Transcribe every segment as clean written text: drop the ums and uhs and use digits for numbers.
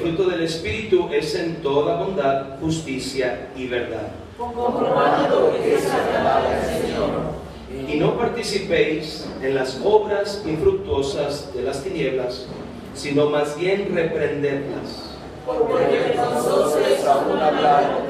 fruto del Espíritu es en toda bondad, justicia y verdad. Comprobando que es agradable al Señor. Y no participéis en las obras infructuosas de las tinieblas, sino más bien reprendedlas. Porque nosotros aún hablar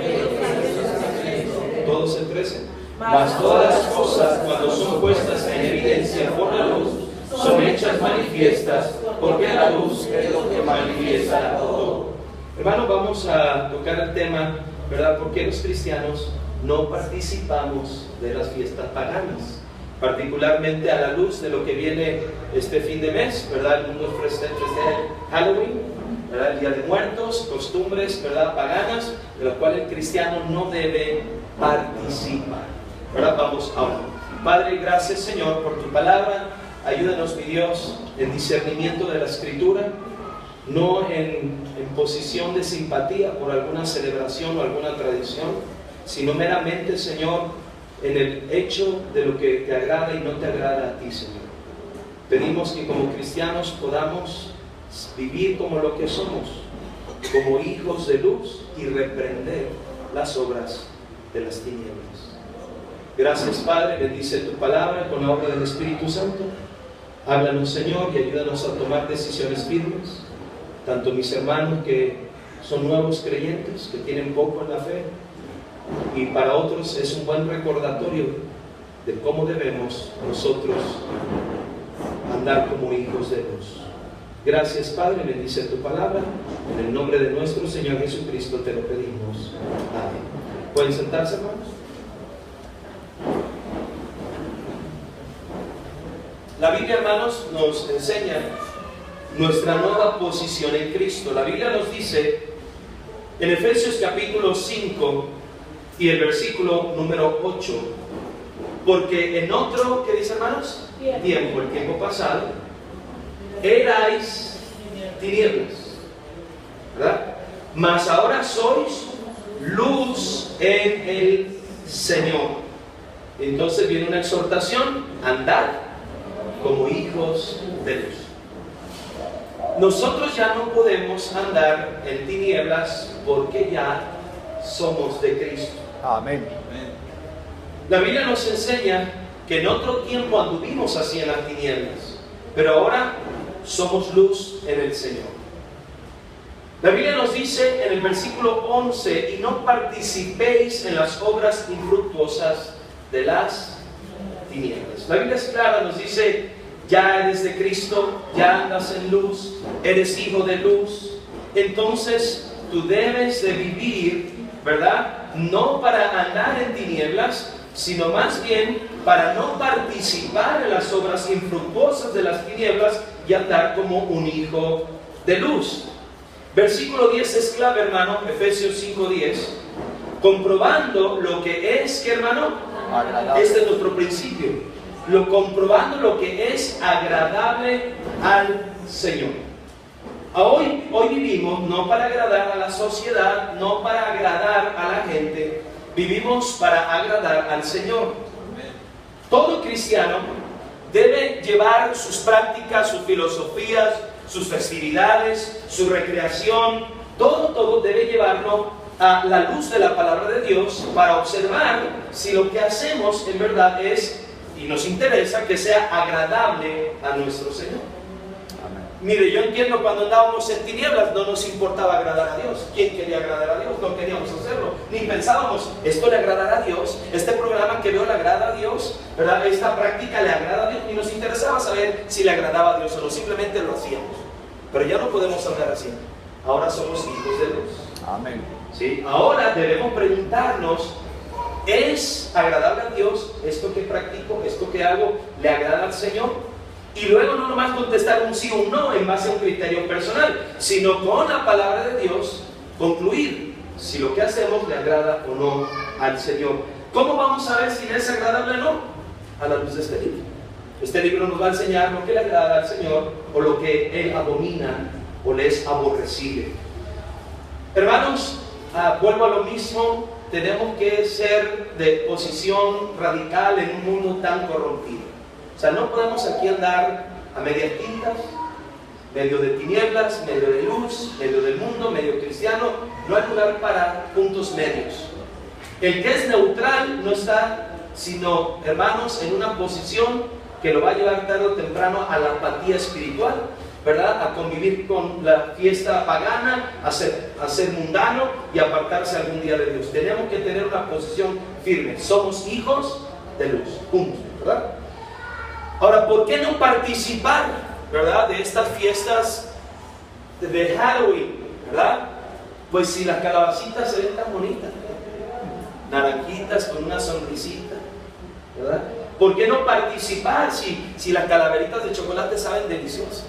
Todos el 13. Mas todas las cosas, cuando son puestas en evidencia por la luz, son hechas manifiestas, porque la luz es lo que manifiesta todo. Hermano, vamos a tocar el tema, ¿verdad? ¿Por qué los cristianos no participamos de las fiestas paganas? Particularmente a la luz de lo que viene este fin de mes, ¿verdad? El mundo festeja Halloween, ¿verdad? El Día de Muertos, costumbres, ¿verdad? Paganas, de las cuales el cristiano no debe participar, ¿verdad? Vamos a orar. Padre, gracias, Señor, por tu palabra. Ayúdanos, mi Dios, en discernimiento de la Escritura, no en posición de simpatía por alguna celebración o alguna tradición, sino meramente, Señor, en el hecho de lo que te agrada y no te agrada a ti, Señor. Pedimos que como cristianos podamos vivir como lo que somos, como hijos de luz, y reprender las obras de las tinieblas. Gracias, Padre, bendice tu palabra con la obra del Espíritu Santo. Háblanos, Señor, y ayúdanos a tomar decisiones firmes, tanto mis hermanos que son nuevos creyentes, que tienen poco en la fe, y para otros es un buen recordatorio de cómo debemos nosotros andar como hijos de Dios. Gracias, Padre, bendice tu palabra. En el nombre de nuestro Señor Jesucristo te lo pedimos. Amén. ¿Pueden sentarse, hermanos? La Biblia, hermanos, nos enseña nuestra nueva posición en Cristo. La Biblia nos dice en Efesios capítulo 5 y el versículo número 8, porque en otro, ¿qué dice, hermanos? Tiempo, el tiempo pasado, erais tinieblas, ¿verdad? Mas ahora sois luz en el Señor. Entonces viene una exhortación: andad como hijos de luz. Nosotros ya no podemos andar en tinieblas porque ya somos de Cristo. Amén. La Biblia nos enseña que en otro tiempo anduvimos así en las tinieblas, pero ahora somos luz en el Señor. La Biblia nos dice en el versículo 11: y no participéis en las obras infructuosas de las tinieblas. La Biblia es clara, nos dice: ya eres de Cristo, ya andas en luz, eres hijo de luz. Entonces tú debes de vivir, ¿verdad? No para andar en tinieblas, sino más bien para no participar en las obras infructuosas de las tinieblas y andar como un hijo de luz. Versículo 10 es clave, hermano. Efesios 5:10. Comprobando lo que es, ¿qué, hermano? Agradable. Este es nuestro principio. Comprobando lo que es agradable al Señor. Hoy vivimos no para agradar a la sociedad, no para agradar a la gente. Vivimos para agradar al Señor. Todo cristiano debe llevar sus prácticas, sus filosofías, sus festividades, su recreación, todo debe llevarlo a la luz de la palabra de Dios para observar si lo que hacemos en verdad es, y nos interesa, que sea agradable a nuestro Señor. Amén. Mire, yo entiendo cuando andábamos en tinieblas no nos importaba agradar a Dios. ¿Quién quería agradar a Dios? No queríamos hacerlo. Ni pensábamos, esto le agradará a Dios, este programa que veo le agrada a Dios, ¿verdad? Esta práctica le agrada a Dios. Ni nos interesaba saber si le agradaba a Dios o no, simplemente lo hacíamos. Pero ya no podemos andar así. Ahora somos hijos de Dios. Amén. ¿Sí? Ahora debemos preguntarnos: ¿es agradable a Dios esto que practico, esto que hago, le agrada al Señor? Y luego no nomás contestar un sí o un no en base a un criterio personal, sino con la palabra de Dios concluir si lo que hacemos le agrada o no al Señor. ¿Cómo vamos a ver si le es agradable o no? A la luz de este libro. Este libro nos va a enseñar lo que le agrada al Señor o lo que Él abomina o le es aborrecible. Hermanos, vuelvo a lo mismo. Tenemos que ser de posición radical en un mundo tan corrompido. O sea, no podemos aquí andar a medias tintas, medio de tinieblas, medio de luz, medio del mundo, medio cristiano. No hay lugar para puntos medios. El que es neutral no está, sino, hermanos, en una posición que lo va a llevar tarde o temprano a la apatía espiritual, ¿verdad? A convivir con la fiesta pagana, a ser mundano y apartarse algún día de Dios. Tenemos que tener una posición firme. Somos hijos de luz, punto, ¿verdad? Ahora, ¿por qué no participar, verdad, de estas fiestas de Halloween, verdad? Pues si las calabacitas se ven tan bonitas, naranjitas con una sonrisita, ¿verdad? ¿Por qué no participar si las calaveritas de chocolate saben deliciosas,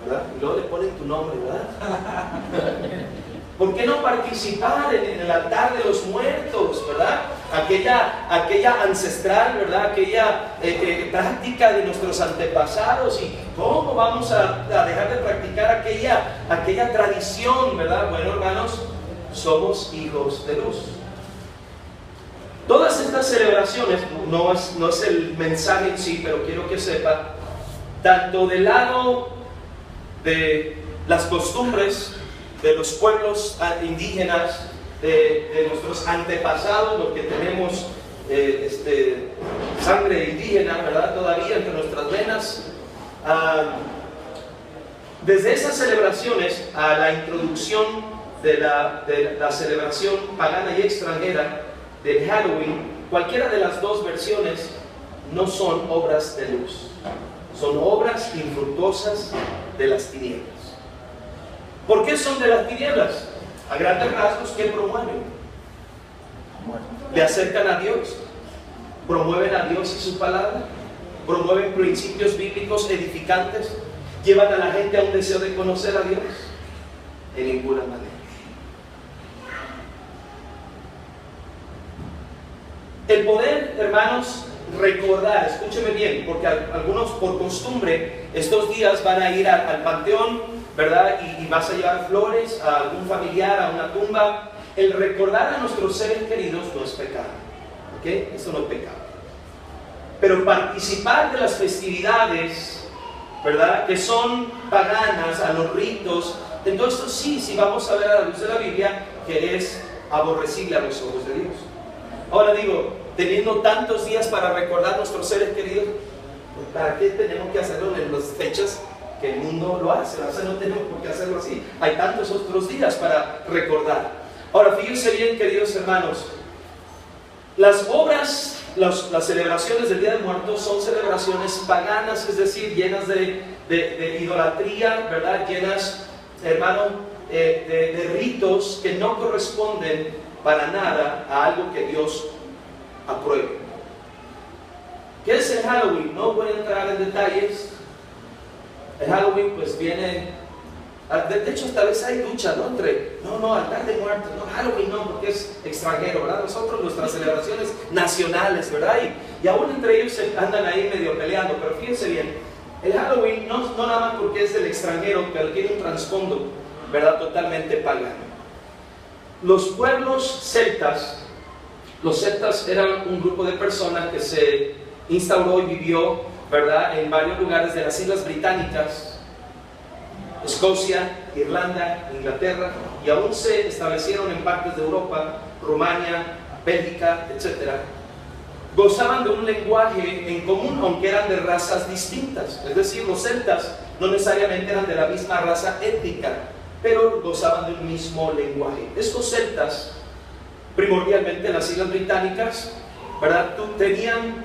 ¿verdad? Y luego le ponen tu nombre, ¿verdad? ¿Por qué no participar en el altar de los muertos, ¿verdad? Aquella ancestral, ¿verdad? Aquella práctica de nuestros antepasados. ¿Y cómo vamos a dejar de practicar aquella tradición, ¿verdad? Bueno, hermanos, somos hijos de luz. Todas estas celebraciones, no es el mensaje en sí, pero quiero que sepa, tanto del lado de las costumbres de los pueblos indígenas, de nuestros antepasados, los que tenemos sangre indígena, ¿verdad? Todavía entre nuestras venas. Desde esas celebraciones a la introducción de la celebración pagana y extranjera del Halloween, cualquiera de las dos versiones no son obras de luz, son obras infructuosas de las tinieblas. ¿Por qué son de las tinieblas? A grandes rasgos, ¿qué promueven? Le acercan a Dios, promueven a Dios y su palabra, promueven principios bíblicos edificantes, llevan a la gente a un deseo de conocer a Dios. En ninguna manera. El poder, hermanos, recordar, escúcheme bien, porque algunos por costumbre estos días van a ir al panteón, ¿verdad? Y vas a llevar flores a algún familiar, a una tumba. El recordar a nuestros seres queridos no es pecado, ¿ok? Eso no es pecado. Pero participar de las festividades, ¿verdad? Que son paganas, a los ritos, entonces sí vamos a ver a la luz de la Biblia que es aborrecible a los ojos de Dios. Ahora digo, teniendo tantos días para recordar a nuestros seres queridos, ¿para qué tenemos que hacerlo en las fechas que el mundo lo hace? O sea, no tenemos por qué hacerlo así. Hay tantos otros días para recordar. Ahora, fíjense bien, queridos hermanos, las obras, las celebraciones del Día de Muertos son celebraciones paganas, es decir, llenas de idolatría, ¿verdad? Llenas, hermano, de ritos que no corresponden para nada a algo que Dios apruebe. ¿Qué es el Halloween? No voy a entrar en detalles. El Halloween pues viene, de hecho esta vez hay lucha, ¿no? Entre, altar de muertos, no, Halloween no, porque es extranjero, ¿verdad? Nosotros nuestras celebraciones nacionales, ¿verdad? Y aún entre ellos andan ahí medio peleando, pero fíjense bien, el Halloween no nada más porque es del extranjero, pero tiene un trasfondo, ¿verdad? Totalmente pagano. Los pueblos celtas, los celtas eran un grupo de personas que se instauró y vivió, ¿verdad?, en varios lugares de las Islas Británicas, Escocia, Irlanda, Inglaterra, y aún se establecieron en partes de Europa, Rumania, Bélgica, etc. Gozaban de un lenguaje en común, aunque eran de razas distintas. Es decir, los celtas no necesariamente eran de la misma raza étnica, pero gozaban de un mismo lenguaje. Estos celtas, primordialmente en las Islas Británicas, ¿verdad?, tenían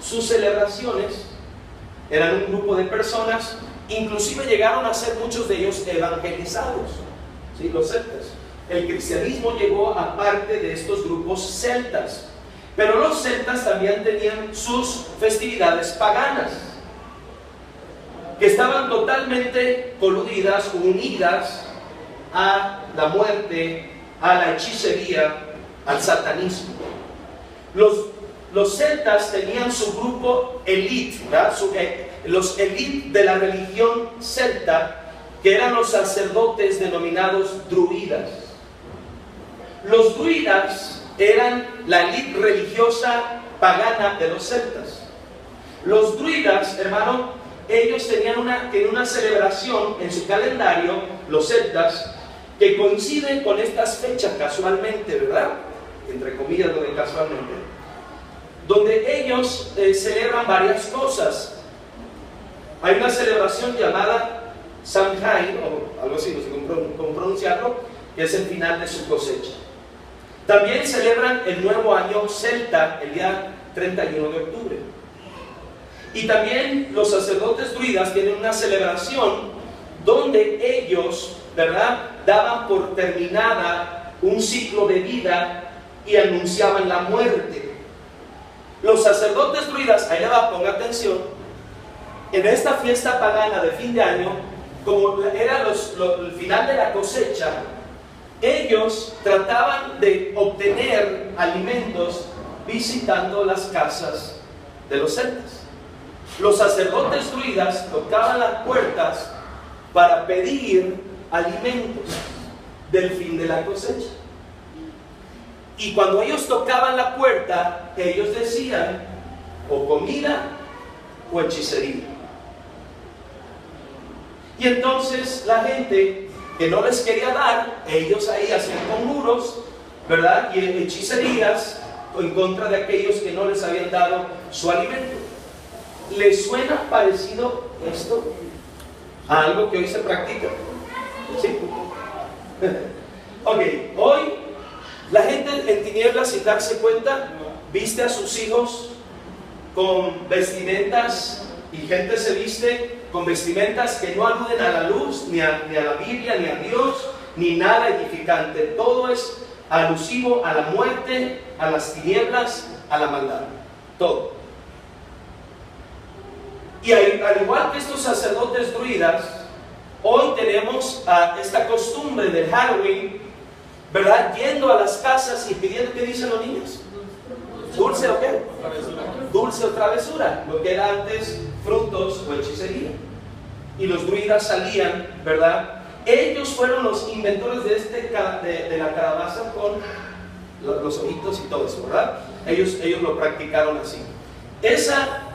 sus celebraciones, eran un grupo de personas, inclusive llegaron a ser muchos de ellos evangelizados, ¿sí? Los celtas. El cristianismo llegó a parte de estos grupos celtas, pero los celtas también tenían sus festividades paganas, que estaban totalmente coludidas, unidas a la muerte, a la hechicería, al satanismo. Los celtas tenían su grupo elite, ¿verdad? Los elite de la religión celta, que eran los sacerdotes denominados druidas. Los druidas eran la elite religiosa pagana de los celtas. Los druidas, hermano, ellos tenían una celebración en su calendario, los celtas, que coinciden con estas fechas casualmente, ¿verdad? Entre comillas, lo de casualmente, donde ellos celebran varias cosas. Hay una celebración llamada Samhain, o algo así, no sé cómo pronunciarlo, que es el final de su cosecha. También celebran el nuevo año celta, el día 31 de octubre. Y también los sacerdotes druidas tienen una celebración donde ellos, ¿verdad?, daban por terminada un ciclo de vida y anunciaban la muerte. Los sacerdotes druidas, ahí le va, ponga atención, en esta fiesta pagana de fin de año, como era el final de la cosecha, ellos trataban de obtener alimentos visitando las casas de los celtas. Los sacerdotes druidas tocaban las puertas para pedir alimentos del fin de la cosecha. Y cuando ellos tocaban la puerta, ellos decían o comida o hechicería. Y entonces la gente que no les quería dar, ellos ahí hacían conjuros, ¿verdad?, y hechicerías en contra de aquellos que no les habían dado su alimento. ¿Les suena parecido esto a algo que hoy se practica? ¿Sí? Ok, hoy la gente en tinieblas, sin darse cuenta, viste a sus hijos con vestimentas, y gente se viste con vestimentas que no aluden a la luz, ni a la Biblia, ni a Dios, ni nada edificante. Todo es alusivo a la muerte, a las tinieblas, a la maldad. Todo. Y al igual que estos sacerdotes druidas, hoy tenemos esta costumbre del Halloween, ¿verdad?, yendo a las casas y pidiendo, ¿qué dicen los niños? ¿Dulce o qué? Dulce o travesura, lo que era antes frutos o hechicería. Y los druidas salían, ¿verdad? Ellos fueron los inventores de la calabaza con los ojitos y todo eso, ¿verdad? Ellos lo practicaron así. Esa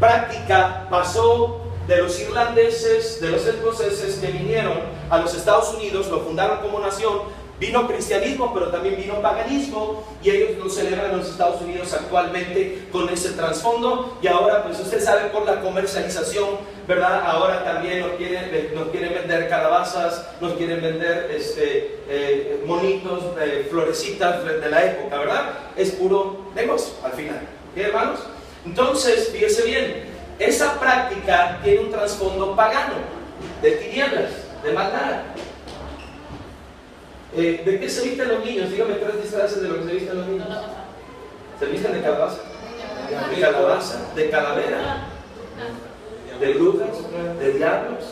práctica pasó de los irlandeses, de los escoceses que vinieron a los Estados Unidos, lo fundaron como nación. Vino cristianismo, pero también vino paganismo, y ellos lo celebran en los Estados Unidos actualmente con ese trasfondo. Y ahora, pues usted sabe, por la comercialización, ¿verdad? Ahora también nos quieren vender calabazas, nos quieren vender monitos, florecitas de la época, ¿verdad? Es puro negocio al final. ¿Qué, hermanos? Entonces, fíjese bien, esa práctica tiene un trasfondo pagano, de tinieblas, de maldad. ¿De qué se visten los niños? Dígame 3 disfraces de lo que se visten los niños. ¿Se visten de calabaza? De calabaza, de calavera, de brujas, de diablos.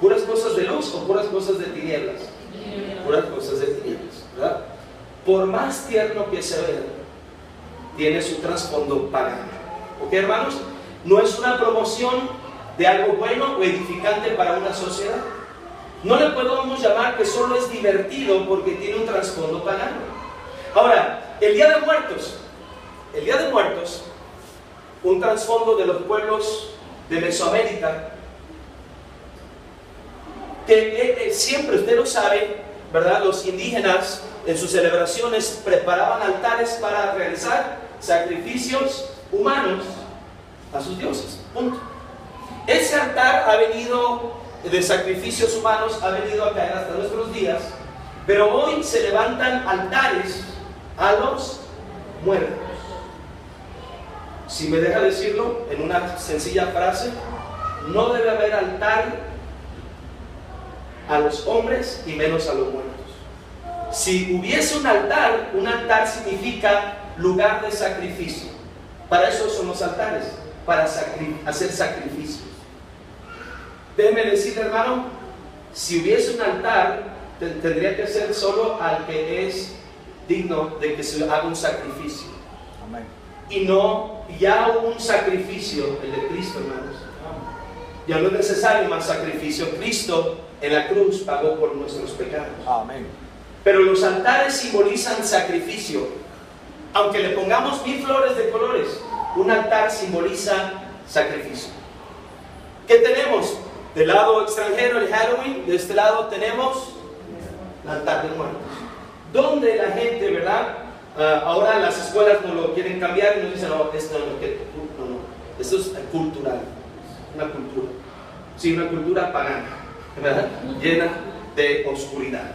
¿Puras cosas de luz o puras cosas de tinieblas? Puras cosas de tinieblas, ¿verdad? Por más tierno que se vea, tiene su trasfondo pagano. ¿Ok, hermanos? No es una promoción de algo bueno o edificante para una sociedad. No le podemos llamar que solo es divertido porque tiene un trasfondo pagano. Ahora, el Día de Muertos, un trasfondo de los pueblos de Mesoamérica, que siempre, usted lo sabe, ¿verdad? Los indígenas en sus celebraciones preparaban altares para realizar sacrificios humanos a sus dioses. Punto. Ese altar ha venido de sacrificios humanos, ha venido a caer hasta nuestros días, pero hoy se levantan altares a los muertos. Si me deja decirlo en una sencilla frase, no debe haber altar a los hombres y menos a los muertos. Si hubiese un altar significa lugar de sacrificio. Para eso son los altares, para hacer sacrificios. Déjeme decirle, hermano, si hubiese un altar, tendría que ser solo al que es digno de que se haga un sacrificio. Amén. Y no ya un sacrificio, el de Cristo, hermanos. Ya no es necesario más sacrificio. Cristo en la cruz pagó por nuestros pecados. Amén. Pero los altares simbolizan sacrificio. Aunque le pongamos 1000 flores de colores, un altar simboliza sacrificio. ¿Qué tenemos? Del lado extranjero el Halloween, de este lado tenemos el altar de muertos. Donde la gente, ¿verdad? Ahora las escuelas no lo quieren cambiar y nos dicen, no, esto es cultural, una cultura. Sí, una cultura pagana, ¿verdad? Llena de oscuridad.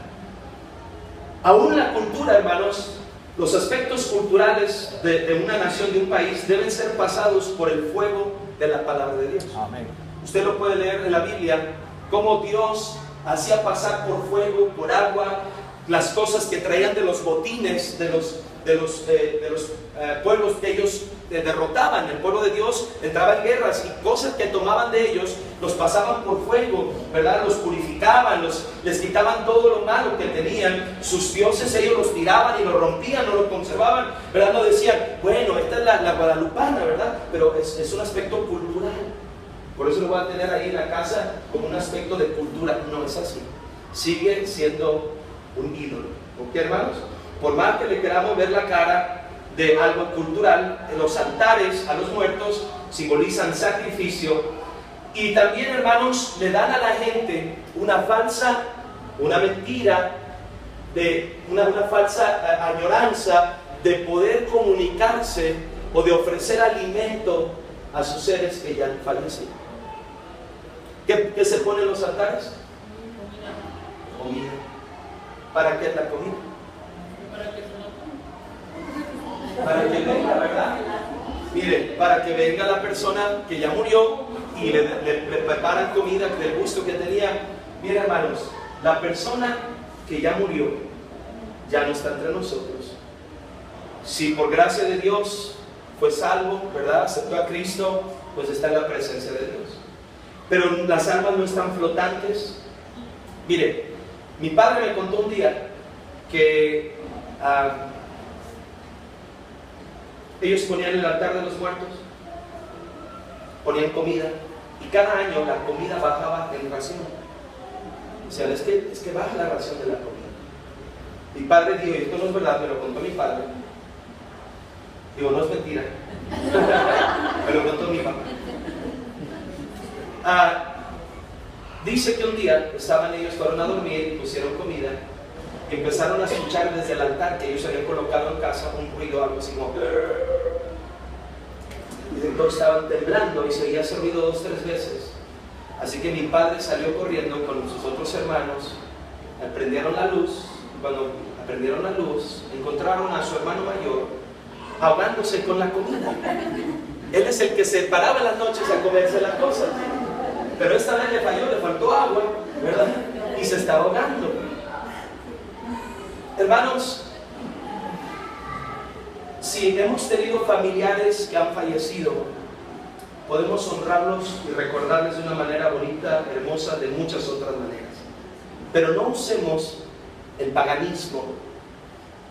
Aún la cultura, hermanos, los aspectos culturales de una nación, de un país, deben ser pasados por el fuego de la palabra de Dios. Amén. Usted lo puede leer en la Biblia, cómo Dios hacía pasar por fuego, por agua, las cosas que traían de los botines de los pueblos que ellos derrotaban. El pueblo de Dios entraba en guerras y cosas que tomaban de ellos los pasaban por fuego, ¿verdad? Los purificaban, les quitaban todo lo malo que tenían. Sus dioses ellos los tiraban y los rompían, no los conservaban, ¿verdad? No decían, bueno, esta es la guadalupana, ¿verdad? Pero es un aspecto cultural. Por eso lo voy a tener ahí en la casa como un aspecto de cultura. No es así. Sigue siendo un ídolo. ¿Ok, hermanos? Por más que le queramos ver la cara de algo cultural, los altares a los muertos simbolizan sacrificio. Y también, hermanos, le dan a la gente una mentira, una falsa añoranza de poder comunicarse o de ofrecer alimento a sus seres que ya han fallecido. ¿Qué se pone en los altares? Comida. ¿Para qué es la comida? Para que venga, ¿verdad? Mire, para que venga la persona que ya murió y le preparan comida del gusto que tenía. Mire, hermanos, la persona que ya murió ya no está entre nosotros. Si por gracia de Dios fue salvo, ¿verdad? Aceptó a Cristo, pues está en la presencia de Dios. Pero las almas no están flotantes. Mire, mi padre me contó un día que ellos ponían el altar de los muertos, ponían comida, y cada año la comida bajaba en ración. O sea, es que baja la ración de la comida. Mi padre dijo, y esto no es verdad, me lo contó mi padre. Digo, no es mentira. Me lo contó mi papá. Dice que un día fueron a dormir y pusieron comida y empezaron a escuchar desde el altar que ellos habían colocado en casa un ruido, algo así como... Y entonces estaban temblando y se oía ese ruido 2 o 3 veces. Así que mi padre salió corriendo con sus otros hermanos, prendieron la luz. Cuando prendieron la luz, encontraron a su hermano mayor ahogándose con la comida. Él es el que se paraba en las noches a comerse las cosas, pero esta vez le falló, le faltó agua, ¿verdad? Y se está ahogando. Hermanos, si hemos tenido familiares que han fallecido, podemos honrarlos y recordarles de una manera bonita, hermosa, de muchas otras maneras. Pero no usemos el paganismo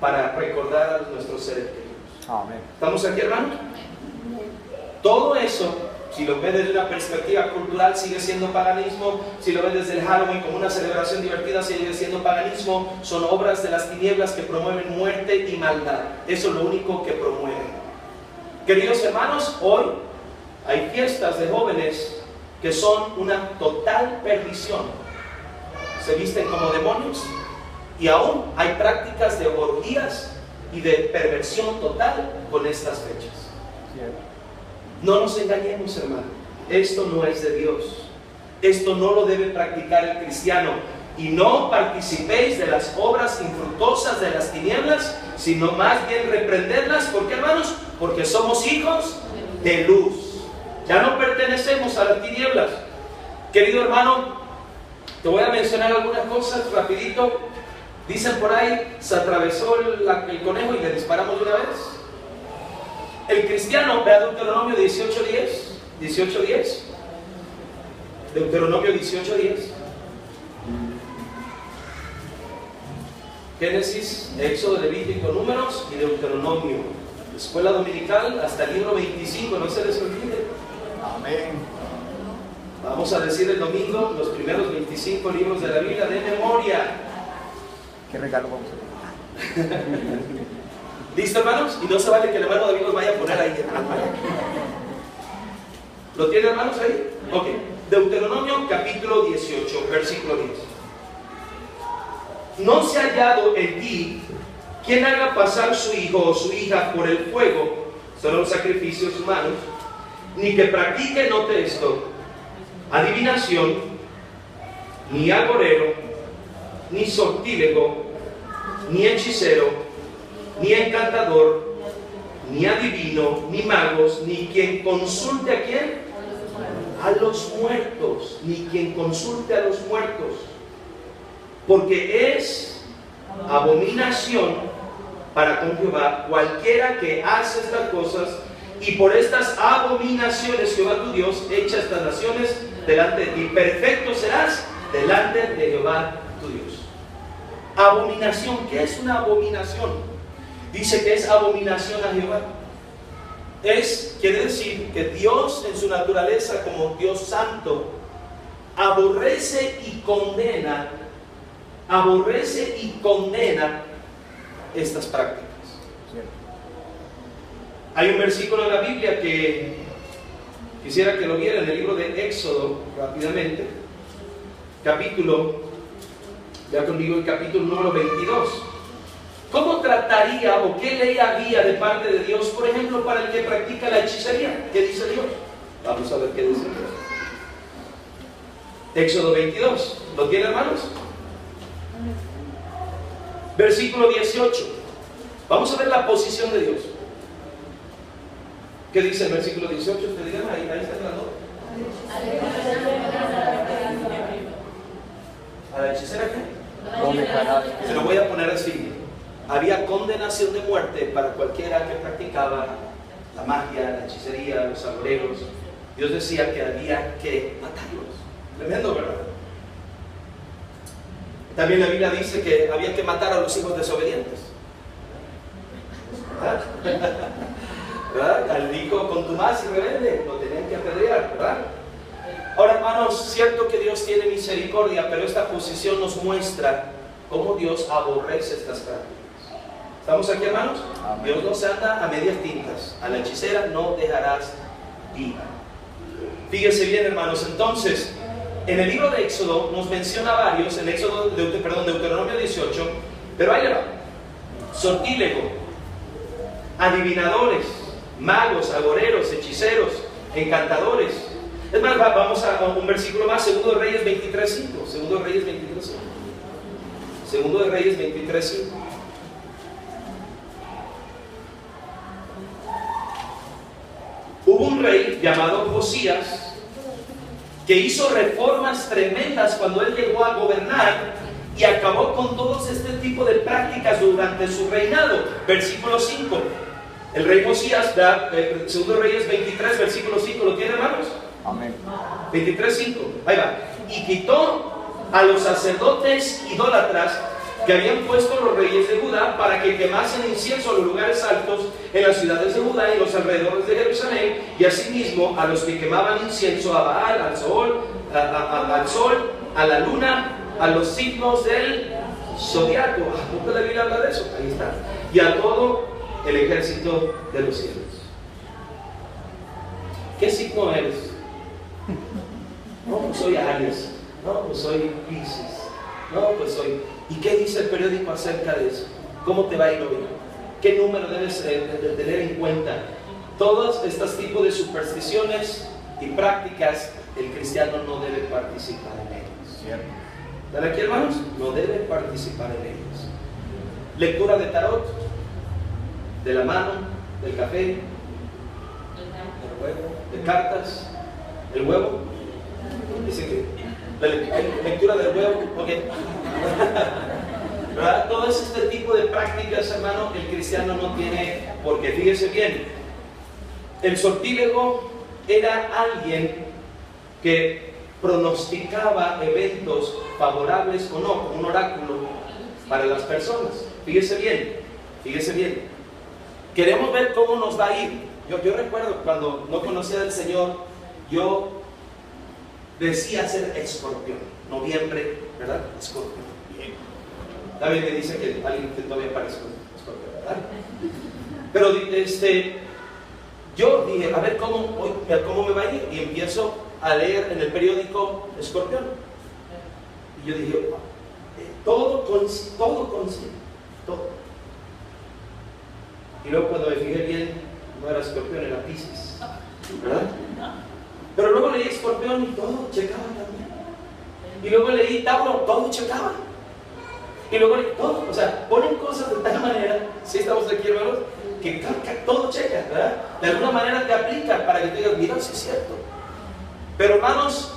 para recordar a nuestros seres queridos. Amén. ¿Estamos aquí, hermanos? Todo eso, si lo ves desde una perspectiva cultural, sigue siendo paganismo. Si lo ves desde el Halloween como una celebración divertida, sigue siendo paganismo. Son obras de las tinieblas que promueven muerte y maldad. Eso es lo único que promueven. Queridos hermanos, hoy hay fiestas de jóvenes que son una total perdición. Se visten como demonios y aún hay prácticas de orgías y de perversión total con estas fechas. No nos engañemos, hermano. Esto no es de Dios. Esto no lo debe practicar el cristiano. Y no participéis de las obras infructuosas de las tinieblas, sino más bien reprenderlas. ¿Por qué, hermanos? Porque somos hijos de luz. Ya no pertenecemos a las tinieblas. Querido hermano, te voy a mencionar algunas cosas rapidito. Dicen por ahí, se atravesó el conejo y le disparamos de una vez. El cristiano, vea Deuteronomio 18:10. 18:10. Deuteronomio 18:10. Génesis, Éxodo, Levítico, Números y Deuteronomio. Escuela dominical hasta el libro 25, no se les olvide. Amén. Vamos a decir el domingo los primeros 25 libros de la Biblia de memoria. ¿Qué regalo vamos a tener? ¿Listo, hermanos? Y no se vale que el hermano David los vaya a poner ahí. ¿Lo tienen, hermanos, ahí? Ok. Deuteronomio capítulo 18, versículo 10. No se ha hallado en ti quien haga pasar su hijo o su hija por el fuego, son los sacrificios humanos, ni que practique, note esto, adivinación, ni agorero, ni sortílego, ni hechicero, ni encantador, ni adivino, ni magos, ni quien consulte a quién, a los muertos, ni quien consulte a los muertos, porque es abominación para con Jehová cualquiera que hace estas cosas, y por estas abominaciones Jehová tu Dios echa estas naciones delante de ti. Perfecto serás delante de Jehová tu Dios. Abominación, ¿qué es una abominación? Dice que es abominación a Jehová. Quiere decir que Dios en su naturaleza como Dios santo aborrece y condena estas prácticas. Hay un versículo en la Biblia que quisiera que lo vieran en el libro de Éxodo rápidamente, vea conmigo el capítulo número 22. ¿Cómo trataría o qué ley había de parte de Dios, por ejemplo, para el que practica la hechicería? ¿Qué dice Dios? Vamos a ver qué dice Dios. Éxodo 22. ¿Lo tienen, hermanos? Versículo 18. Vamos a ver la posición de Dios. ¿Qué dice el versículo 18? Ustedes digan, ahí está hablando. ¿A la hechicera qué? Se lo voy a poner así. Había condenación de muerte para cualquiera que practicaba la magia, la hechicería, los agoreros. Dios decía que había que matarlos. Tremendo, ¿verdad? También la Biblia dice que había que matar a los hijos desobedientes. ¿Verdad? Al hijo contumaz y rebelde lo tenían que apedrear, ¿verdad? Ahora, hermanos, cierto que Dios tiene misericordia, pero esta posición nos muestra cómo Dios aborrece estas prácticas. ¿Estamos aquí, hermanos? Amén. Dios no se anda a medias tintas. A la hechicera no dejarás viva. Fíjese bien, hermanos. Entonces, en el libro de Éxodo nos menciona varios, en Deuteronomio 18, pero ahí le va. Sortílego, adivinadores, magos, agoreros, hechiceros, encantadores. Es más, vamos a un versículo más, 2 de Reyes 23:5. 2 de Reyes 23:5. 2 de Reyes 23:5. Hubo un rey llamado Josías que hizo reformas tremendas cuando él llegó a gobernar y acabó con todos este tipo de prácticas durante su reinado. Versículo 5. El rey Josías, 2 Reyes 23, versículo 5, ¿lo tiene, hermanos? Amén. 23:5, ahí va. Y quitó a los sacerdotes idólatras que habían puesto los reyes de Judá para que quemasen incienso a los lugares altos en las ciudades de Judá y los alrededores de Jerusalén, y asimismo a los que quemaban incienso a Baal, al sol, a la luna, a los signos del zodiaco. ¿Cómo la Biblia habla de eso? Ahí está. Y a todo el ejército de los cielos. ¿Qué signo eres? No, pues soy Aries. No, pues soy Piscis. No, pues soy... ¿Y qué dice el periódico acerca de eso? ¿Cómo te va a ir hoy? ¿Qué número debes de tener en cuenta? Todos estos tipos de supersticiones y prácticas, el cristiano no debe participar en ellos. ¿Están aquí, hermanos? No debe participar en ellos. Lectura de tarot, de la mano, del café, del huevo, de cartas, el huevo. Dice que la lectura del huevo, ok. ¿Verdad? Todo este tipo de prácticas, hermano, el cristiano no tiene, porque fíjese bien, el sortílego era alguien que pronosticaba eventos favorables o no, como un oráculo para las personas. Fíjese bien, fíjese bien. Queremos ver cómo nos va a ir. Yo recuerdo cuando no conocía al Señor, yo decía ser escorpión. Noviembre, ¿verdad? Escorpión. Bien. También me dice que alguien que todavía parece escorpión, ¿verdad? Pero yo dije, a ver cómo me va a ir. Y empiezo a leer en el periódico Escorpión. Y yo dije, todo consigue, todo. Y luego cuando me fijé bien, no era Escorpión, era Piscis, ¿verdad? Pero luego leí Escorpión y todo checaba también. Y luego leí Tauro, todo checaba. Y luego leí todo, o sea, ponen cosas de tal manera, si estamos aquí hermanos, que todo checa, ¿verdad? De alguna manera te aplica para que tú digas, mira, sí es cierto. Pero hermanos,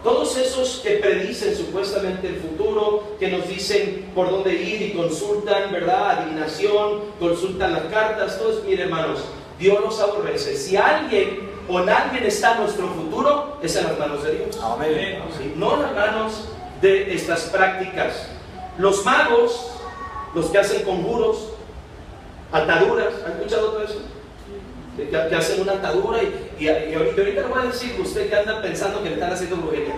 todos esos que predicen supuestamente el futuro, que nos dicen por dónde ir y consultan, ¿verdad? Adivinación, consultan las cartas, todos, miren hermanos, Dios los aborrece. Si alguien o nadie está en nuestro futuro, es en las manos de Dios. Amén. ¿Sí? No en las manos de estas prácticas. Los magos, los que hacen conjuros, ataduras, ¿han escuchado todo eso? Que hacen una atadura y ahorita le voy a decir, usted que anda pensando que le están haciendo brujería,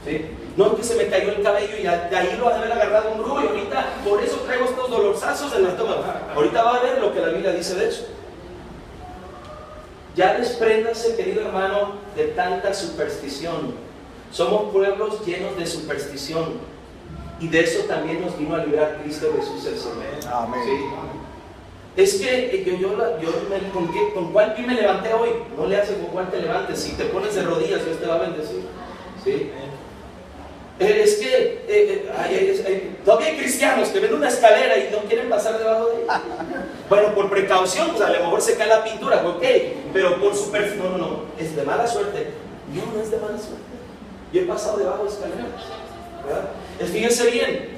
¿sí? No, que se me cayó el cabello y de ahí lo va a haber agarrado un brujo y ahorita por eso traigo estos dolorzazos en el estómago. Ahorita va a ver lo que la Biblia dice de eso. Ya despréndase, querido hermano, de tanta superstición. Somos pueblos llenos de superstición y de eso también nos vino a librar Cristo Jesús el Señor. Amén. ¿Sí? Es que ¿con cuál pie me levanté hoy? No le hace con cuál te levantes. Si te pones de rodillas, Dios te va a bendecir. ¿Sí? Es que todavía hay cristianos que ven una escalera y no quieren pasar debajo de ella. Bueno, por precaución, pues a lo mejor se cae la pintura, ok, pero por superstición, no, es de mala suerte. No es de mala suerte. Yo he pasado debajo de escaleras, ¿verdad? Fíjense bien.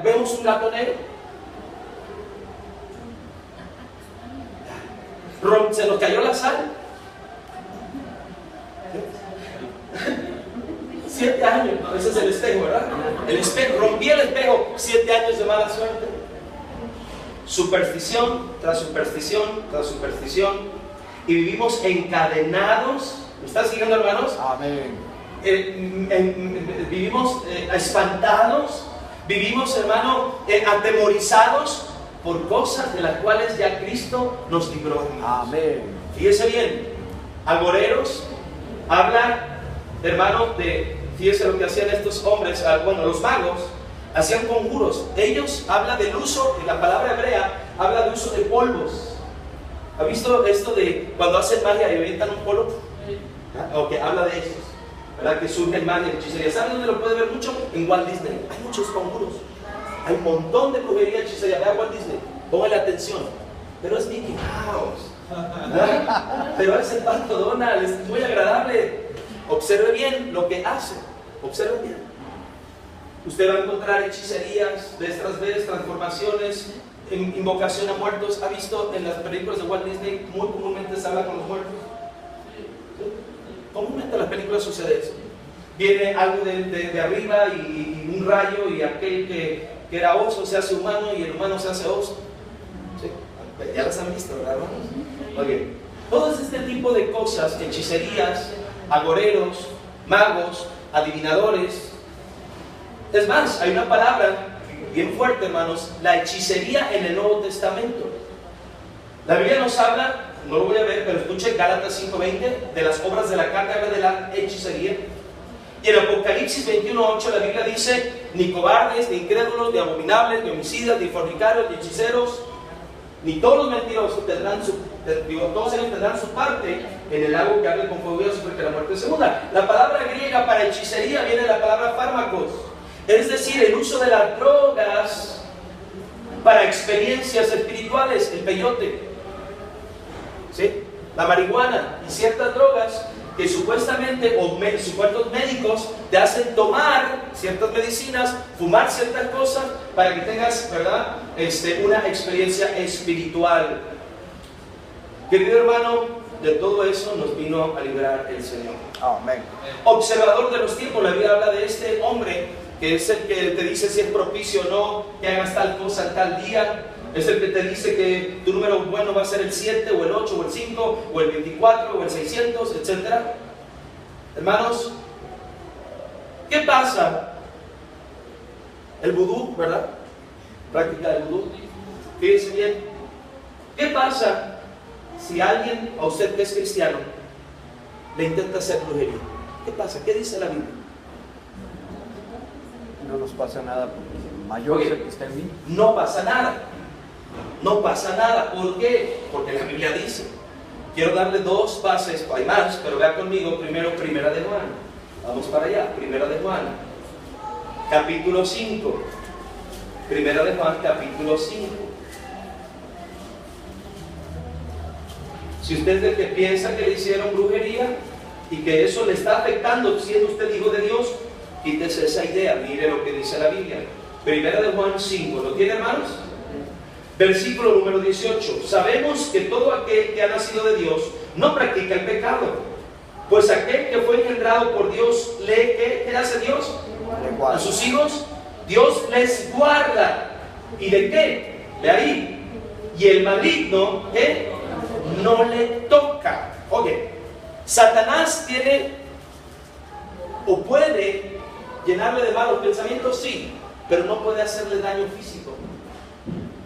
Vemos un gato negro. Se nos cayó la sal. 7 años, no, ese es el espejo, ¿verdad? El espejo, rompí el espejo, 7 años de mala suerte. Superstición tras superstición tras superstición. Y vivimos encadenados. ¿Me están siguiendo, hermanos? Amén. Vivimos espantados. Vivimos, hermano, atemorizados por cosas de las cuales ya Cristo nos libró. Amén. Fíjese bien, agoreros, habla, hermano, fíjese lo que hacían estos hombres, los magos, hacían conjuros. Ellos hablan del uso, en la palabra hebrea, habla del uso de polvos. ¿Ha visto esto de cuando hacen magia y avientan un polvo? Ok, habla de eso. ¿Verdad? Que surge el magia y hechicería. ¿Saben dónde lo puede ver mucho? En Walt Disney. Hay muchos conjuros. Hay un montón de brujería y hechicería. Vea Walt Disney. Póngale atención. Pero es Mickey Mouse. Pero es el Pato Donald. Es muy agradable. Observe bien lo que hace. Observe bien. Usted va a encontrar hechicerías, vez tras vez, transformaciones, invocación a muertos. ¿Ha visto en las películas de Walt Disney? Muy comúnmente se habla con los muertos. Comúnmente en las películas sucede eso. Viene algo de arriba y un rayo y aquel que era oso se hace humano y el humano se hace oso. ¿Sí? Ya las han visto, ¿verdad, hermanos? Okay. Todo este tipo de cosas, hechicerías, agoreros, magos, adivinadores. Es más, hay una palabra bien fuerte, hermanos, la hechicería en el Nuevo Testamento. La Biblia nos habla, no lo voy a ver, pero escuche Gálatas 5:20, de las obras de la carne, habla de la hechicería. Y en Apocalipsis 21:8 la Biblia dice, ni cobardes, ni incrédulos, ni abominables, ni homicidas, ni fornicarios, ni hechiceros, ni todos los mentirosos todos ellos tendrán su parte en el lago que arde con fuego y azufre, que la muerte segunda. La palabra griega para hechicería viene de la palabra fármacos, es decir, el uso de las drogas para experiencias espirituales, el peyote, ¿sí? La marihuana y ciertas drogas que supuestamente supuestos médicos te hacen tomar ciertas medicinas, fumar ciertas cosas para que tengas, ¿verdad? Una experiencia espiritual. Querido hermano, de todo eso nos vino a librar el Señor. Amén. Observador de los tiempos, la Biblia habla de este hombre que es el que te dice si es propicio o no, que hagas tal cosa tal día. Es el que te dice que tu número bueno va a ser el 7 o el 8 o el 5 o el 24 o el 600, etc. Hermanos, ¿qué pasa? El vudú, ¿verdad? Práctica del vudú. fíjense bien, ¿qué pasa si alguien, a usted que es cristiano, le intenta hacer brujería? ¿Qué pasa? ¿Qué dice la Biblia? No nos pasa nada porque mayor es el que está en mí. No pasa nada. No pasa nada. ¿Por qué? Porque la Biblia dice. Quiero darle dos bases, hay más, pero vea conmigo primero Primera de Juan. Vamos para allá, Primera de Juan, capítulo 5. Primera de Juan, capítulo 5. Si usted es el que piensa que le hicieron brujería y que eso le está afectando siendo usted hijo de Dios, quítese esa idea, mire lo que dice la Biblia. Primera de Juan 5, ¿lo tiene, hermanos? Versículo número 18. Sabemos que todo aquel que ha nacido de Dios no practica el pecado, pues aquel que fue engendrado por Dios ¿qué hace Dios? A sus hijos, Dios les guarda. ¿Y de qué? De ahí. Y el maligno, no le toca. Oye, Satanás tiene o puede llenarle de malos pensamientos, sí, pero no puede hacerle daño físico.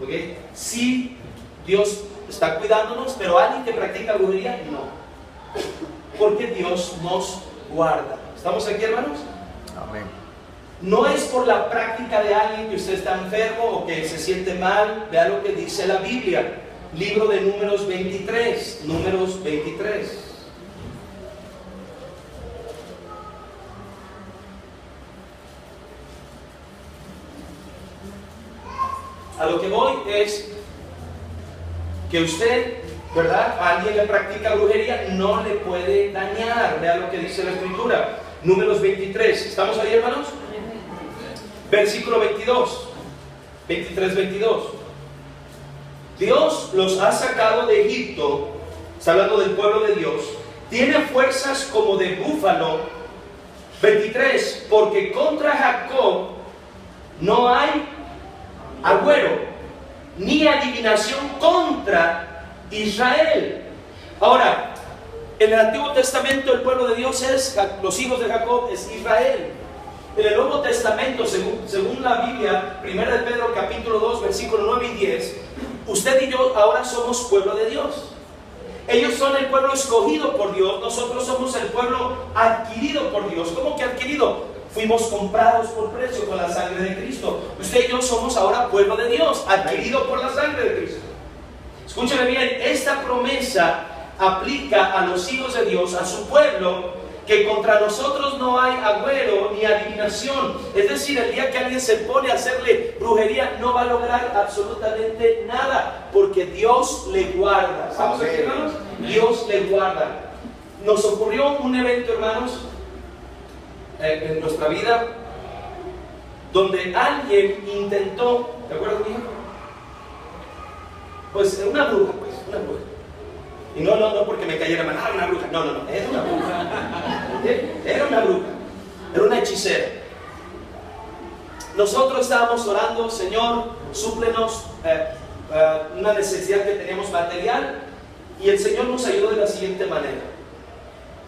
¿Ok? Sí, Dios está cuidándonos, pero alguien que practica brujería, no. Porque Dios nos guarda. ¿Estamos aquí, hermanos? Amén. No es por la práctica de alguien que usted está enfermo o que se siente mal. Vea lo que dice la Biblia. Libro de Números 23. Números 23. A lo que voy es que usted, ¿verdad? A alguien le practica brujería, no le puede dañar. Vea lo que dice la Escritura. Números 23. ¿Estamos ahí, hermanos? Versículo 22. 23, 22. Dios los ha sacado de Egipto, está hablando del pueblo de Dios, tiene fuerzas como de búfalo. 23. Porque contra Jacob no hay agüero, ni adivinación contra Israel. Ahora, en el Antiguo Testamento el pueblo de Dios los hijos de Jacob es Israel. En el Nuevo Testamento, según la Biblia, 1 de Pedro capítulo 2, versículos 9 y 10, usted y yo ahora somos pueblo de Dios. Ellos son el pueblo escogido por Dios, nosotros somos el pueblo adquirido por Dios. ¿Cómo que adquirido? Fuimos comprados por precio con la sangre de Cristo. Usted y yo somos ahora pueblo de Dios, adquirido por la sangre de Cristo. Escúcheme bien, esta promesa aplica a los hijos de Dios, a su pueblo, que contra nosotros no hay agüero ni adivinación. Es decir, el día que alguien se pone a hacerle brujería, no va a lograr absolutamente nada, porque Dios le guarda. ¿Estamos aquí, hermanos? Dios le guarda. Nos ocurrió un evento, hermanos, en nuestra vida, donde alguien intentó, ¿te acuerdas, hijo? Pues una bruja, una bruja. Y no porque me cayera mal, una bruja, no, era una bruja. Era una bruja, era una hechicera. Nosotros estábamos orando, Señor, súplenos una necesidad que teníamos material, y el Señor nos ayudó de la siguiente manera.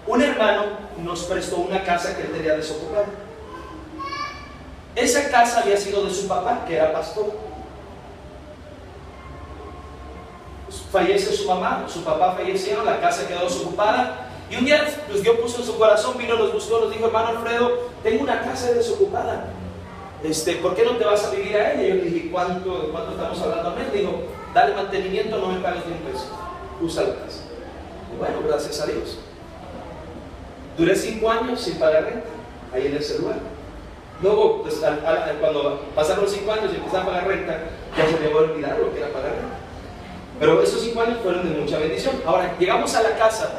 Un hermano nos prestó una casa que él tenía desocupada. Esa casa había sido de su papá, que era pastor. Fallece su mamá, su papá fallecieron, la casa quedó desocupada. Y un día, pues Dios puso en su corazón, vino, nos buscó, nos dijo: hermano Alfredo, tengo una casa desocupada. ¿Por qué no te vas a vivir a ella? Y yo le dije: ¿cuánto estamos hablando al mes? Dijo: dale mantenimiento, no me pagues ni un peso. Usa la casa. Y bueno, gracias a Dios. Duré 5 años sin pagar renta, ahí en ese lugar. Luego, pues, cuando pasaron 5 años y empecé a pagar renta, ya se me había olvidado lo que era pagar renta. Pero esos 5 años fueron de mucha bendición. Ahora, llegamos a la casa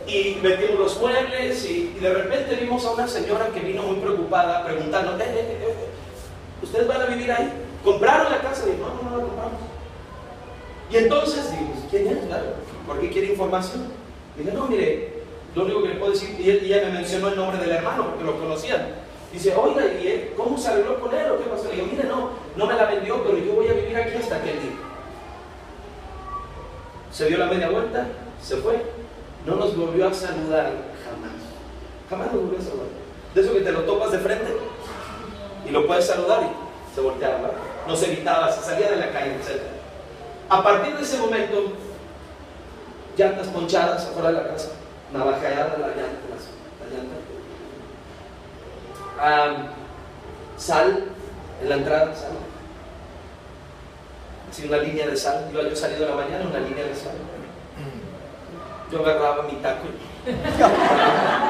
y metimos los muebles y de repente vimos a una señora que vino muy preocupada preguntando: ¿ustedes van a vivir ahí? ¿Compraron la casa? Y dijo: no la compramos. Y entonces dijimos: ¿quién es? Claro, ¿por qué quiere información? Y dije: no, mire, lo único que le puedo decir, y ella me mencionó el nombre del hermano porque lo conocían. Dice: oiga, ¿y él, cómo se arregló con él o qué pasó? Le digo: mire, no me la vendió, pero yo voy a vivir aquí hasta que él diga. Se dio la media vuelta, se fue, no nos volvió a saludar jamás nos volvió a saludar. De eso que te lo topas de frente y lo puedes saludar y se voltea, ¿verdad? nos evitaba, se salía de la calle, etc. A partir de ese momento, llantas ponchadas afuera de la casa, navajeada la llanta, sal en la entrada, sal. Así una línea de sal. Yo salido de la mañana, una línea de sal. Yo agarraba mi taco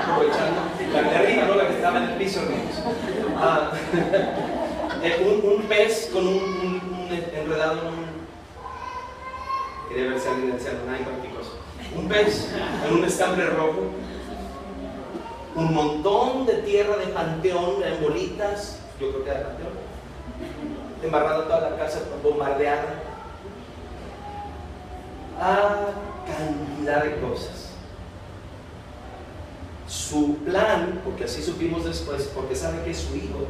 aprovechando la de arriba, no la que estaba en el piso, un pez con un enredado en quería ver si alguien decía nada prácticos. Un pez en un estambre rojo, un montón de tierra de panteón en bolitas, yo creo que era panteón, embarrada toda la casa, bombardeada, cantidad de cosas. Su plan, porque así supimos después, porque sabe que es su hijo,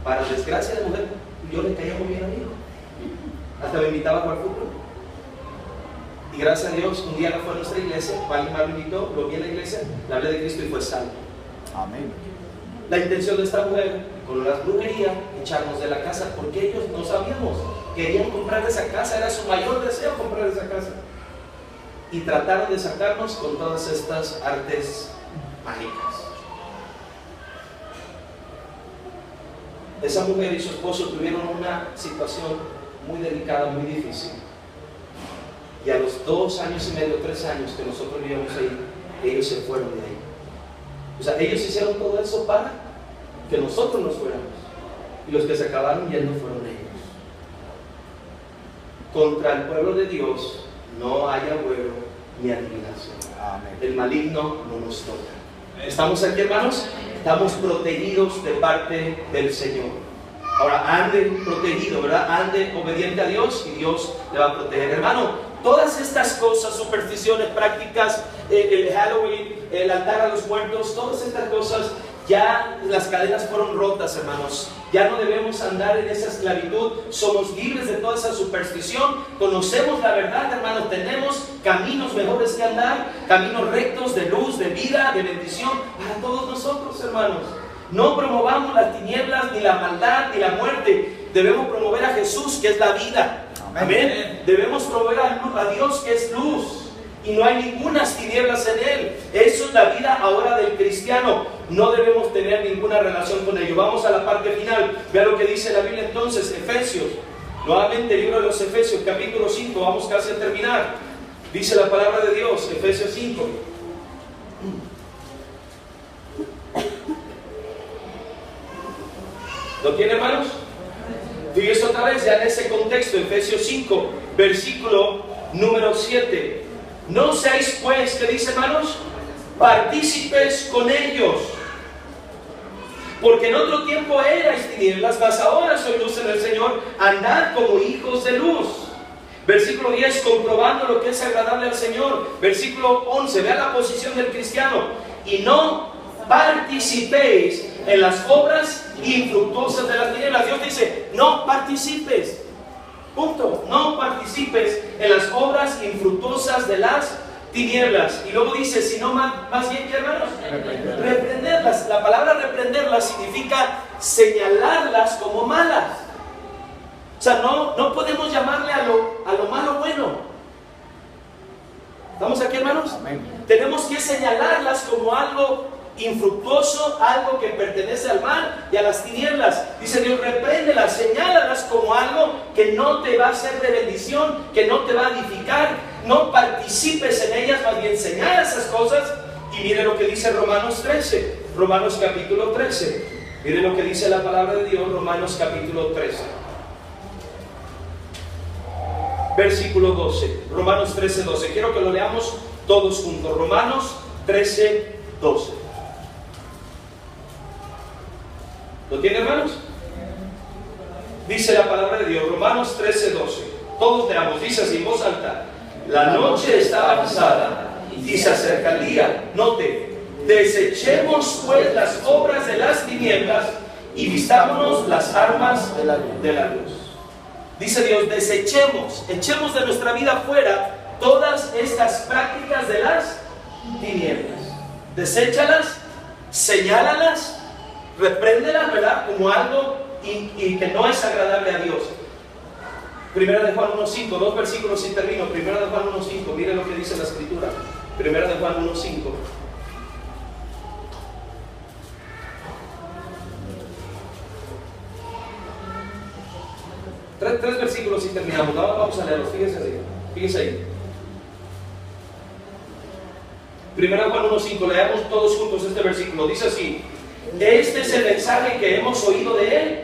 para desgracia de mujer, yo le caía muy bien a mi hijo, hasta me invitaba a jugar fútbol. Y gracias a Dios, un día no fue a nuestra iglesia, alguien más lo invitó, lo vi en la iglesia, le hablé de Cristo y fue salvo. Amén. La intención de esta mujer, con las brujerías, echarnos de la casa, porque ellos no sabíamos, querían comprar esa casa, era su mayor deseo comprar esa casa. Y trataron de sacarnos con todas estas artes mágicas. Esa mujer y su esposo tuvieron una situación muy delicada, muy difícil. Y a los 2 años y medio, 3 años que nosotros vivíamos ahí, ellos se fueron de ahí. O sea, ellos hicieron todo eso para que nosotros nos fuéramos. Y los que se acabaron yendo fueron ellos. Contra el pueblo de Dios no hay agüero ni adivinación. Amén. El maligno no nos toca. ¿Estamos aquí, hermanos? Estamos protegidos de parte del Señor. Ahora, ande protegido, ¿verdad? Ande obediente a Dios y Dios le va a proteger. Hermano, todas estas cosas, supersticiones, prácticas, el Halloween, el altar a los muertos, todas estas cosas, ya las cadenas fueron rotas, hermanos. Ya no debemos andar en esa esclavitud. Somos libres de toda esa superstición. Conocemos la verdad, hermanos. Tenemos caminos mejores que andar, caminos rectos de luz, de vida, de bendición para todos nosotros, hermanos. No promovamos las tinieblas, ni la maldad, ni la muerte. Debemos promover a Jesús, que es la vida. Amén. Debemos promover a Dios, que es luz. Y no hay ninguna tinieblas en Él. Eso es la vida ahora del cristiano. No debemos tener ninguna relación con ello. Vamos a la parte final. Vea lo que dice la Biblia entonces, Efesios. Nuevamente, el libro de los Efesios, capítulo 5. Vamos casi a terminar. Dice la palabra de Dios, Efesios 5. ¿Lo tiene, hermanos? Fíjese otra vez ya en ese contexto, Efesios 5, versículo número 7. No seáis pues, ¿qué dice, hermanos? Partícipes con ellos. Porque en otro tiempo erais tinieblas, mas ahora sois luz en el Señor. Andad como hijos de luz. Versículo 10, comprobando lo que es agradable al Señor. Versículo 11, vea la posición del cristiano. Y no participéis en las obras infructuosas de las tinieblas. Dios dice, no participes. Punto. No participes en las obras infructuosas de las tinieblas. Y luego dice, sino más bien, ¿qué, hermanos? Reprenderlas. La palabra reprenderlas significa señalarlas como malas. O sea, no podemos llamarle a lo malo bueno. ¿Estamos aquí, hermanos? Amén. Tenemos que señalarlas como algo infructuoso, algo que pertenece al mal y a las tinieblas. Dice Dios, repréndelas, señálalas como algo que no te va a ser de bendición, que no te va a edificar. No participes en ellas, más bien señala esas cosas. Y mire lo que dice Romanos 13, Romanos capítulo 13. Mire lo que dice la palabra de Dios, Romanos capítulo 13, versículo 12. Romanos 13, 12. Quiero que lo leamos todos juntos. Romanos 13, 12. ¿Lo tiene, hermanos? Dice la palabra de Dios, Romanos 13, 12. Todos leamos, dice así en voz alta. La noche está avanzada y se acerca el día. Note, desechemos pues las obras de las tinieblas y vistámonos las armas de la luz. Dice Dios, echemos de nuestra vida fuera todas estas prácticas de las tinieblas. Deséchalas, señálalas, repréndelas, ¿verdad? Como algo y que no es agradable a Dios. Primera de Juan 1.5, 2 versículos y termino. Primera de Juan 1.5, mire lo que dice la escritura. Primera de Juan 1.5. Tres versículos y terminamos. Ahora vamos a leerlos, fíjense ahí. Primera de Juan 1.5, leamos todos juntos este versículo. Dice así: este es el mensaje que hemos oído de Él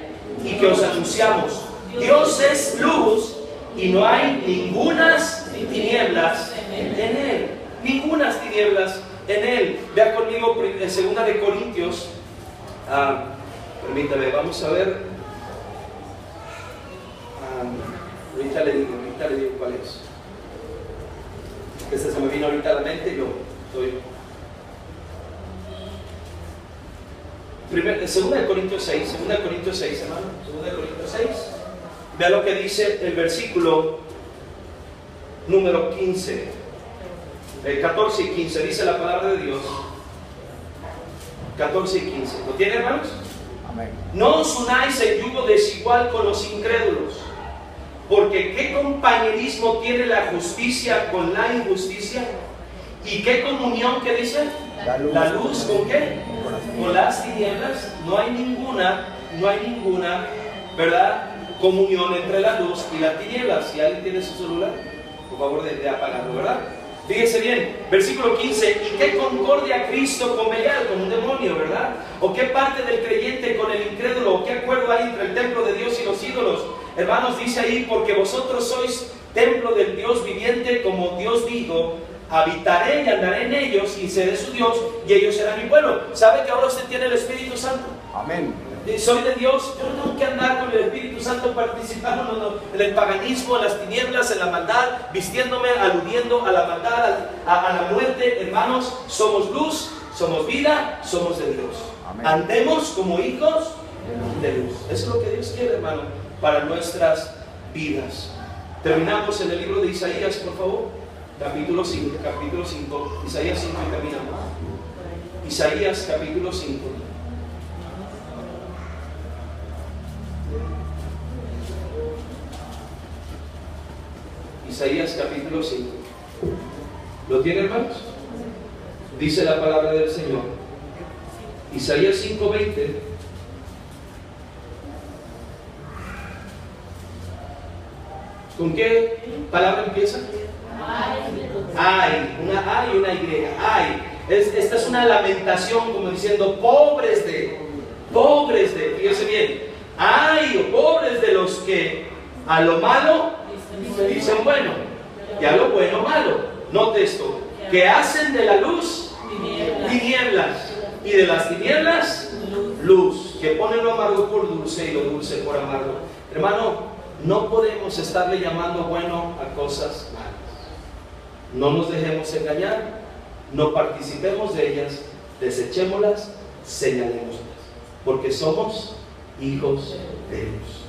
y que os anunciamos. Dios es luz y no hay ningunas tinieblas en Él. Ningunas tinieblas en Él. Vea conmigo en 2 de Corintios. Permítame, vamos a ver. Ahorita le digo cuál es. Este se me vino ahorita a la mente y yo estoy. 2 de Corintios 6, hermano. 2 de Corintios 6. Vea lo que dice el versículo número 15. 14 y 15. Dice la palabra de Dios. 14 y 15. ¿Lo tiene, hermanos? Amén. No os unáis en yugo desigual con los incrédulos. Porque ¿qué compañerismo tiene la justicia con la injusticia? ¿Y qué comunión, qué dice? La luz ¿con qué? Con las tinieblas. No hay ninguna, ¿verdad? Comunión entre la luz y las tinieblas. Si alguien tiene su celular, por favor de apagarlo, ¿verdad? Fíjese bien, versículo 15. ¿Y qué concordia Cristo con Belial, con un demonio, verdad? ¿O qué parte del creyente con el incrédulo? ¿O qué acuerdo hay entre el templo de Dios y los ídolos? Hermanos, dice ahí: porque vosotros sois templo del Dios viviente, como Dios dijo: habitaré y andaré en ellos y seré su Dios y ellos serán mi pueblo. ¿Sabe que ahora usted tiene el Espíritu Santo? Amén. Soy de Dios. Yo no tengo que andar con el Espíritu Santo participando en el paganismo, en las tinieblas, en la maldad, vistiéndome, aludiendo a la maldad, a la muerte. Hermanos, somos luz, somos vida, somos de Dios. Amén. Andemos como hijos de luz. Eso es lo que Dios quiere, hermano, para nuestras vidas. Terminamos en el libro de Isaías, por favor. Capítulo 5, Isaías 5 y terminamos. Isaías capítulo 5. Isaías capítulo 5. ¿Lo tiene, hermanos? Dice la palabra del Señor. Isaías 5:20. ¿Con qué palabra empieza? Ay, una A y una Y. Ay. Esta es una lamentación, como diciendo: pobres de, fíjese bien. Ay, o pobres de los que a lo malo dicen bueno, y a lo bueno malo. Note esto: que hacen de la luz tinieblas, y de las tinieblas luz, que ponen lo amargo por dulce y lo dulce por amargo. Hermano, no podemos estarle llamando bueno a cosas malas. No nos dejemos engañar, no participemos de ellas, desechémoslas, señalémoslas, porque somos hijos de Dios.